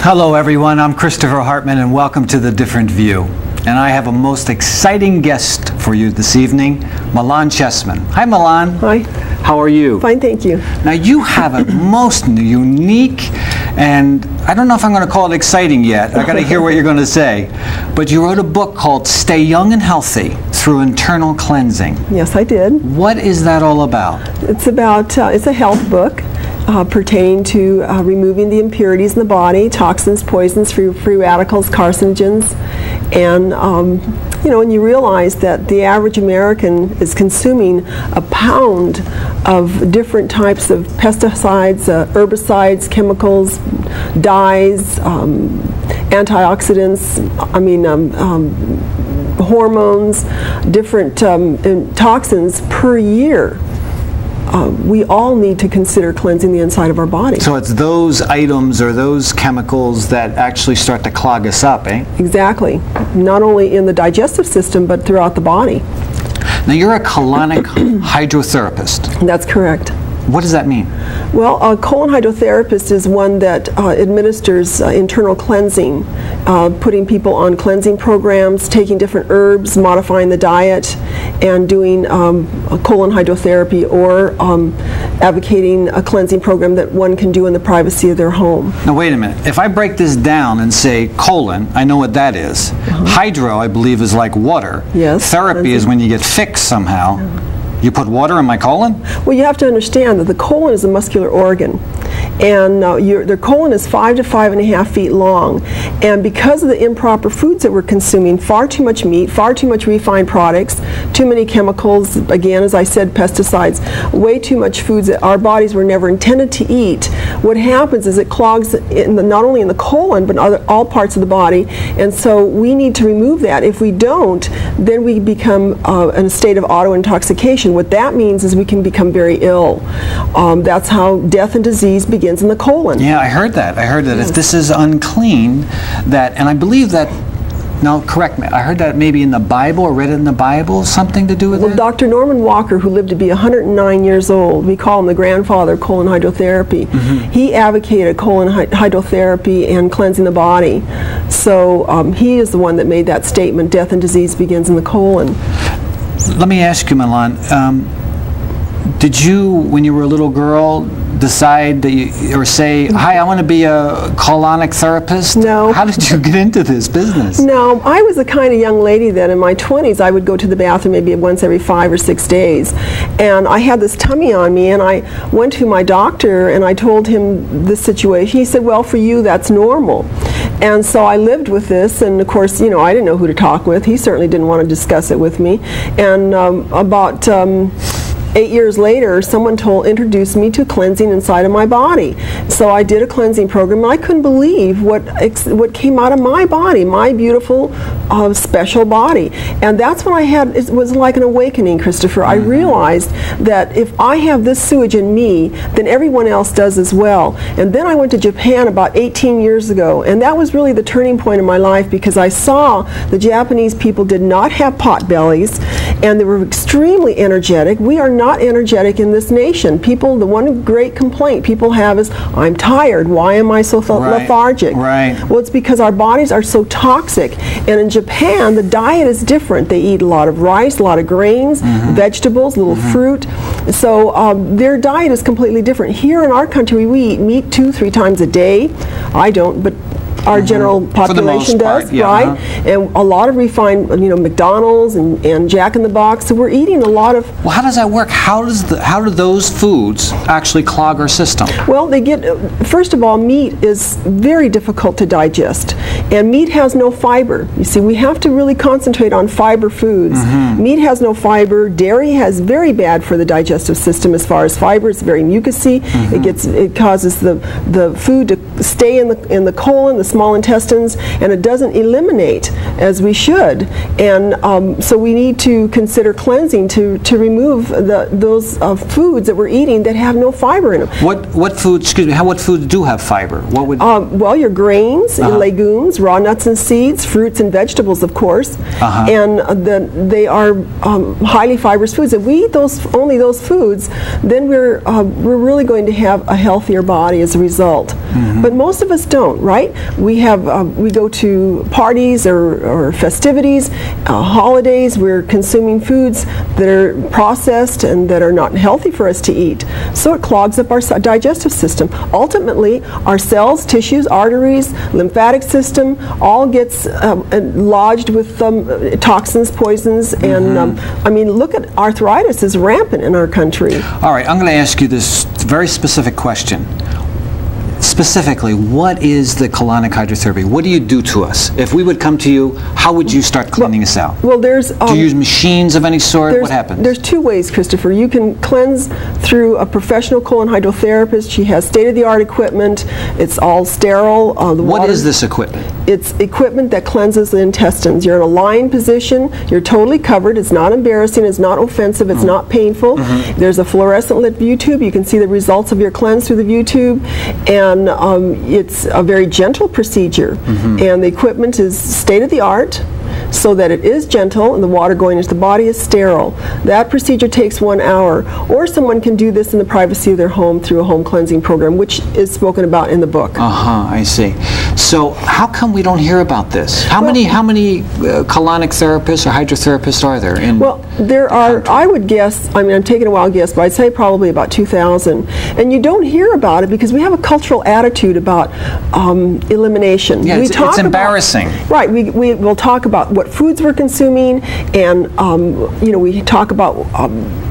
Hello everyone, I'm Christopher Hartman and welcome to The Different View. And I have a most exciting guest for you this evening, Milan Chessman. Hi Milan. Hi. How are you? Fine, thank you. Now you have a most unique, and I don't know if I'm going to call it exciting yet. I got to hear what you're going to say. But you wrote a book called Stay Young and Healthy Through Internal Cleansing. Yes, I did. What is that all about? It's about, it's a health book pertaining to removing the impurities in the body, toxins, poisons, free radicals, carcinogens, and you know, and you realize that the average American is consuming a pound of different types of pesticides, herbicides, chemicals, dyes, antioxidants, hormones, different toxins per year. We all need to consider cleansing the inside of our body. So it's those items or those chemicals that actually start to clog us up, eh? Exactly. Not only in the digestive system, but throughout the body. Now you're a colonic hydrotherapist. That's correct. What does that mean? Well, a colon hydrotherapist is one that administers internal cleansing, putting people on cleansing programs, taking different herbs, modifying the diet, and doing a colon hydrotherapy or advocating a cleansing program that one can do in the privacy of their home. Now wait a minute. If I break this down and say colon, I know what that is. Hydro, I believe, is like water. Yes. Therapy is when you get fixed somehow. You put water in my colon? Well, you have to understand that the colon is a muscular organ, and the colon is 5 to 5.5 feet long, and because of the improper foods that we're consuming, far too much meat, far too much refined products, too many chemicals, again, as I said, pesticides, way too much foods that our bodies were never intended to eat, what happens is it clogs not only in the colon, but all parts of the body, and so we need to remove that. If we don't, then we become in a state of auto-intoxication. What that means is we can become very ill. That's how death and disease begins in the colon. Yeah, I heard that. I heard that if this is unclean, and I believe that, now correct me, I heard that maybe in the Bible, or read it in the Bible, something to do with it? Well, Dr. Norman Walker, who lived to be 109 years old, we call him the grandfather of colon hydrotherapy, he advocated colon hydrotherapy and cleansing the body. So he is the one that made that statement, death and disease begins in the colon. Let me ask you, Milan, did you, when you were a little girl, decide that or say, hi, I want to be a colonic therapist? No. How did you get into this business? No, I was the kind of young lady that in my 20s I would go to the bathroom maybe once every 5 or 6 days, and I had this tummy on me, and I went to my doctor and I told him this situation. He said, well, for you that's normal. And so I lived with this, and of course, you know, I didn't know who to talk with. He certainly didn't want to discuss it with me. And about 8 years later, someone introduced me to cleansing inside of my body. So I did a cleansing program, and I couldn't believe what came out of my body, my beautiful, special body. And that's when it was like an awakening, Christopher. I realized that if I have this sewage in me, then everyone else does as well. And then I went to Japan about 18 years ago, and that was really the turning point in my life, because I saw the Japanese people did not have pot bellies, and they were extremely energetic. We are not energetic in this nation. People, the one great complaint people have is, I'm tired. Why am I so lethargic? Right. Well, it's because our bodies are so toxic. And in Japan, the diet is different. They eat a lot of rice, a lot of grains, vegetables, little fruit. So their diet is completely different. Here in our country, we eat meat 2-3 times a day. I don't, but our general population does, right? And a lot of refined, you know, McDonald's and Jack in the Box. So we're eating a lot of. Well, how does that work? How do those foods actually clog our system? Well, they get, first of all, meat is very difficult to digest, and meat has no fiber. You see, we have to really concentrate on fiber foods. Meat has no fiber. Dairy has very bad for the digestive system as far as fiber. It's very mucousy. It causes the food to stay in the colon, the small intestines, and it doesn't eliminate as we should. And so we need to consider cleansing to remove those foods that we're eating that have no fiber in them. What foods? Excuse me. What foods do have fiber? What would? Well, your grains, your legumes, raw nuts and seeds, fruits and vegetables, of course, and they are highly fibrous foods. If we eat only those foods, then we're really going to have a healthier body as a result. But most of us don't, right? We go to parties or festivities, holidays. We're consuming foods that are processed and that are not healthy for us to eat. So it clogs up our digestive system. Ultimately, our cells, tissues, arteries, lymphatic system all gets lodged with toxins, poisons, and I mean, look at arthritis is rampant in our country. All right, I'm going to ask you this very specific question. Specifically, what is the colonic hydrotherapy? What do you do to us? If we would come to you, how would you start cleaning us out? Well, do you use machines of any sort? What happens? There's two ways, Christopher. You can cleanse through a professional colon hydrotherapist. She has state-of-the-art equipment. It's all sterile. What is this equipment? It's equipment that cleanses the intestines. You're in a lying position. You're totally covered. It's not embarrassing. It's not offensive. It's not painful. There's a fluorescent lit view tube. You can see the results of your cleanse through the view tube. And it's a very gentle procedure. And the equipment is state-of-the-art, so that it is gentle and the water going into the body is sterile. That procedure takes 1 hour, or someone can do this in the privacy of their home through a home cleansing program, which is spoken about in the book. I see. So how come we don't hear about this? How many colonic therapists or hydrotherapists are there in? Well, there are, I would guess, I mean, I'm taking a wild guess, but I'd say probably about 2,000. And you don't hear about it because we have a cultural attitude about elimination. Yeah, it's embarrassing. Right. We will talk about what foods we're consuming, and you know, we talk about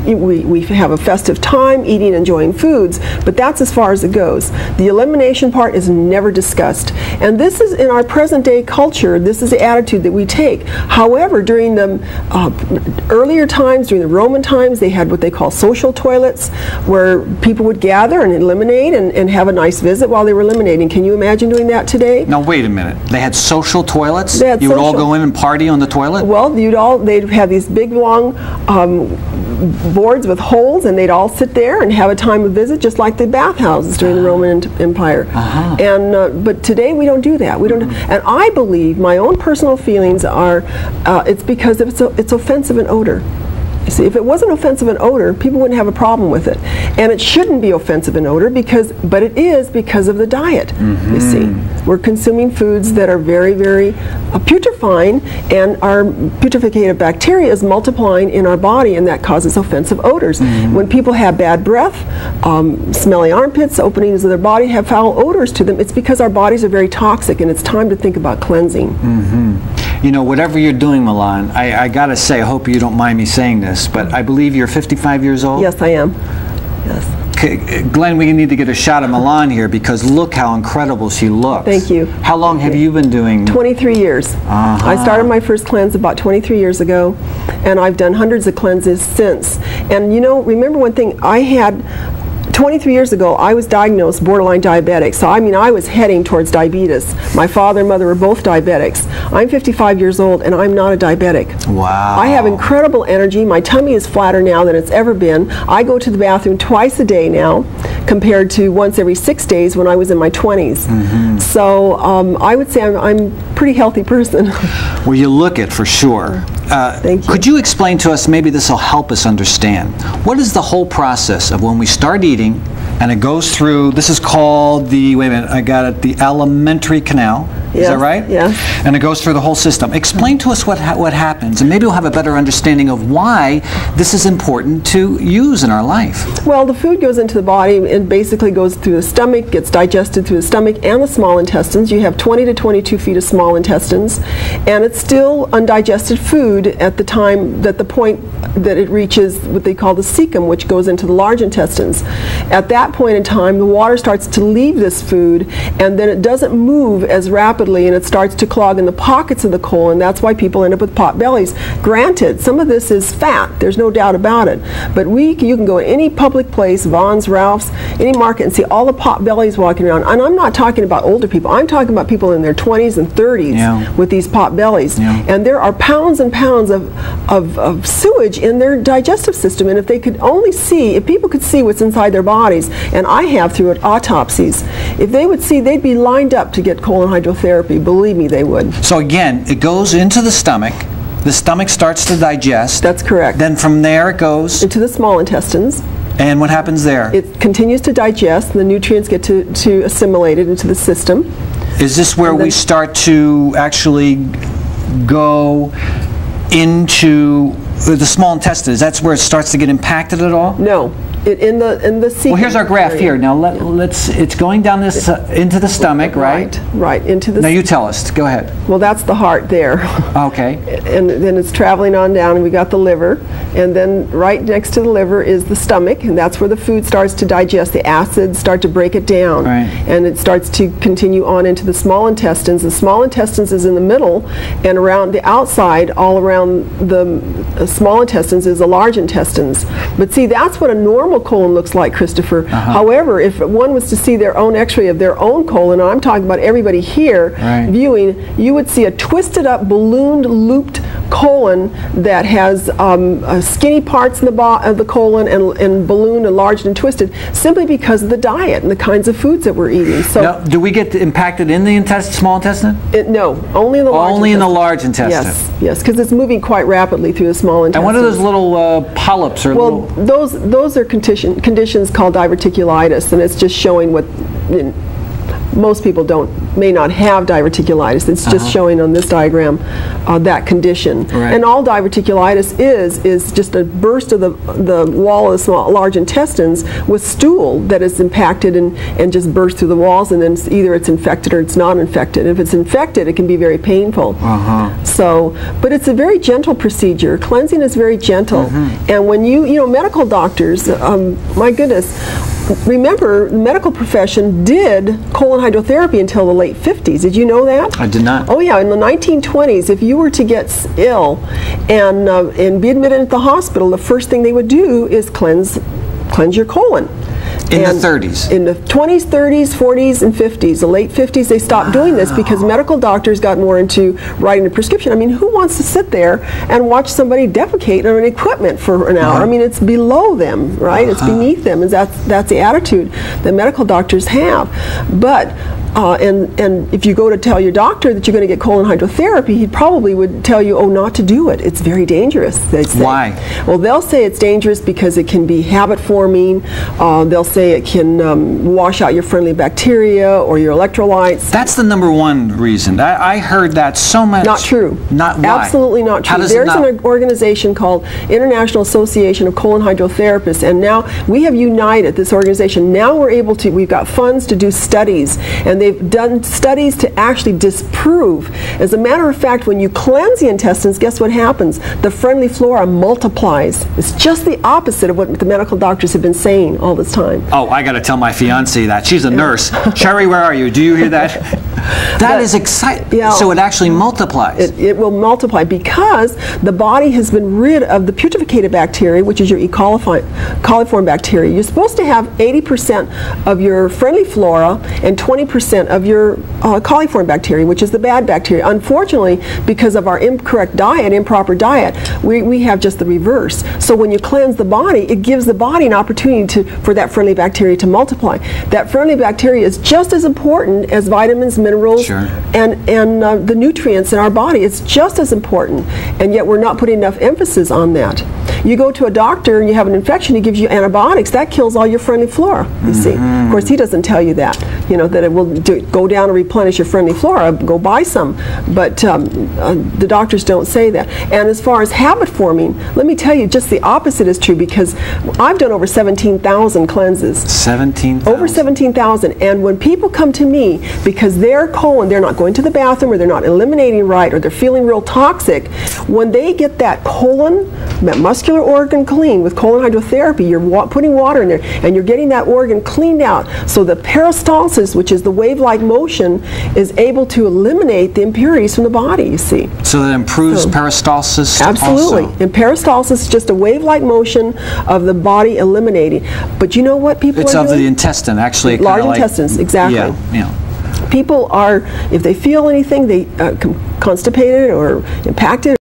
we have a festive time eating, enjoying foods, but that's as far as it goes. The elimination part is never discussed, and this is in our present day culture. This is the attitude that we take. However, during the earlier times, during the Roman times, they had what they call social toilets, where people would gather and eliminate and have a nice visit while they were eliminating. Can you imagine doing that today? Now wait a minute. They had social toilets? They had you would all go in and party on the toilet? Well, they'd have these big long boards with holes, and they'd all sit there and have a time of visit, just like the bathhouses during the Roman Empire. And but today we don't do that. We don't. And I believe my own personal feelings are it's because it's offensive in odor. You see, if it wasn't offensive in odor, people wouldn't have a problem with it. And it shouldn't be offensive in odor, but it is because of the diet, you see. We're consuming foods that are very, very putrefying, and our putrefacious bacteria is multiplying in our body, and that causes offensive odors. When people have bad breath, smelly armpits, openings of their body have foul odors to them, it's because our bodies are very toxic, and it's time to think about cleansing. You know, whatever you're doing, Milan, I got to say, I hope you don't mind me saying this, but I believe you're 55 years old? Yes, I am. Yes. Glenn, we need to get a shot of Milan here, because look how incredible she looks. Thank you. How long have you been doing? 23 years. I started my first cleanse about 23 years ago, and I've done hundreds of cleanses since. And you know, remember one thing, 23 years ago, I was diagnosed borderline diabetic. So, I mean, I was heading towards diabetes. My father and mother were both diabetics. I'm 55 years old, and I'm not a diabetic. Wow. I have incredible energy. My tummy is flatter now than it's ever been. I go to the bathroom twice a day now, compared to once every 6 days when I was in my 20s. So, I would say I'm a pretty healthy person. Well, you look it for sure. Thank you. Could you explain to us, maybe this will help us understand, what is the whole process of when we start eating and it goes through, this is called the, wait a minute, I got it, the alimentary canal. Is that right? Yes. And it goes through the whole system. Explain to us what happens, and maybe we'll have a better understanding of why this is important to use in our life. Well, the food goes into the body and basically goes through the stomach, gets digested through the stomach and the small intestines. You have 20 to 22 feet of small intestines, and it's still undigested food at the time, that the point that it reaches what they call the cecum, which goes into the large intestines. At that point in time, the water starts to leave this food, and then it doesn't move as rapidly rapidly, and it starts to clog in the pockets of the colon. That's why people end up with pot bellies. Granted, some of this is fat. There's no doubt about it. But you can go to any public place, Vons, Ralph's, any market, and see all the pot bellies walking around. And I'm not talking about older people. I'm talking about people in their 20s and 30s with these pot bellies. And there are pounds and pounds of sewage in their digestive system. And if they could only see, if people could see what's inside their bodies, and I have through autopsies, if they would see, they'd be lined up to get colon hydrotherapy. Believe me, they would. So again, it goes into the stomach. The stomach starts to digest. That's correct. Then from there it goes into the small intestines. And what happens there? It continues to digest, and the nutrients get to assimilate it into the system. Is this where we start to actually go into the small intestine? That's where it starts to get impacted at all? No. In the sequence. Well, here's our graph here. Now it's going down this into the stomach, right? Right, into the. Now you tell us. Go ahead. Well, that's the heart there. Okay. And then it's traveling on down, and we got the liver, and then right next to the liver is the stomach, and that's where the food starts to digest. The acids start to break it down, right. And it starts to continue on into the small intestines. The small intestines is in the middle, and around the outside, all around the small intestines is the large intestines. But see, that's what a normal colon looks like, Christopher. However, if one was to see their own x-ray of their own colon, and I'm talking about everybody here viewing, you would see a twisted up, ballooned, looped colon that has skinny parts in the colon and ballooned, enlarged, and twisted, simply because of the diet and the kinds of foods that we're eating. So, now, do we get impacted in the small intestine? No, only in the large intestine. Only in the large intestine. Yes, because it's moving quite rapidly through the small intestine. And what are those little polyps or those are conditions called diverticulitis, and it's just showing what most people may not have diverticulitis. It's just showing on this diagram that condition. Right. And all diverticulitis is just a burst of the wall of the large intestines with stool that is impacted and just burst through the walls, and then either it's infected or it's not infected. If it's infected, it can be very painful. So, but it's a very gentle procedure. Cleansing is very gentle. And when you medical doctors, my goodness, remember, the medical profession did colon hydrotherapy until the late 50s. Did you know that? I did not. Oh yeah, in the 1920s, if you were to get ill and be admitted at the hospital, the first thing they would do is cleanse your colon. In the 30s? In the 20s, 30s, 40s, and 50s. The late 50s, they stopped doing this because medical doctors got more into writing a prescription. I mean, who wants to sit there and watch somebody defecate on equipment for an hour? I mean, it's below them, right? It's beneath them, and that's the attitude that medical doctors have. But and if you go to tell your doctor that you're going to get colon hydrotherapy, he probably would tell you, oh, not to do it. It's very dangerous, they say. Why? Well, they'll say it's dangerous because it can be habit forming. They'll say it can wash out your friendly bacteria or your electrolytes. That's the number one reason. I heard that so much. Not true. Not why? Absolutely not true. There's an organization called International Association of Colon Hydrotherapists, and now we have united this organization. Now we've got funds to do studies, and they've done studies to actually disprove. As a matter of fact, when you cleanse the intestines, guess what happens? The friendly flora multiplies. It's just the opposite of what the medical doctors have been saying all this time. Oh, I got to tell my fiancée that. She's a nurse. Sherry, where are you? Do you hear that? That is exciting. Yeah, so it actually multiplies. It will multiply because the body has been rid of the putreficated bacteria, which is your E. coliform bacteria. You're supposed to have 80% of your friendly flora and 20% of your coliform bacteria, which is the bad bacteria. Unfortunately, because of our incorrect diet, improper diet, we have just the reverse. So when you cleanse the body, it gives the body an opportunity for that friendly bacteria to multiply. That friendly bacteria is just as important as vitamins, minerals, and the nutrients in our body. It's just as important, and yet we're not putting enough emphasis on that. You go to a doctor and you have an infection, he gives you antibiotics. That kills all your friendly flora, you see. Of course, he doesn't tell you that, that it will go down and replenish your friendly flora, go buy some. But the doctors don't say that. And as far as habit forming, let me tell you, just the opposite is true, because I've done over 17,000 cleanses. 17,000? Over 17,000. And when people come to me because their colon, they're not going to the bathroom, or they're not eliminating right, or they're feeling real toxic, when they get that colon, that muscular muscular organ clean with colon hydrotherapy. You're putting water in there, and you're getting that organ cleaned out. So the peristalsis, which is the wave-like motion, is able to eliminate the impurities from the body, you see. So that improves peristalsis Absolutely. also? And peristalsis is just a wave-like motion of the body eliminating. But you know what people It's are of doing? the intestine, actually. Large kinda like, intestines, exactly. Yeah. People are, if they feel anything, they constipated or impacted,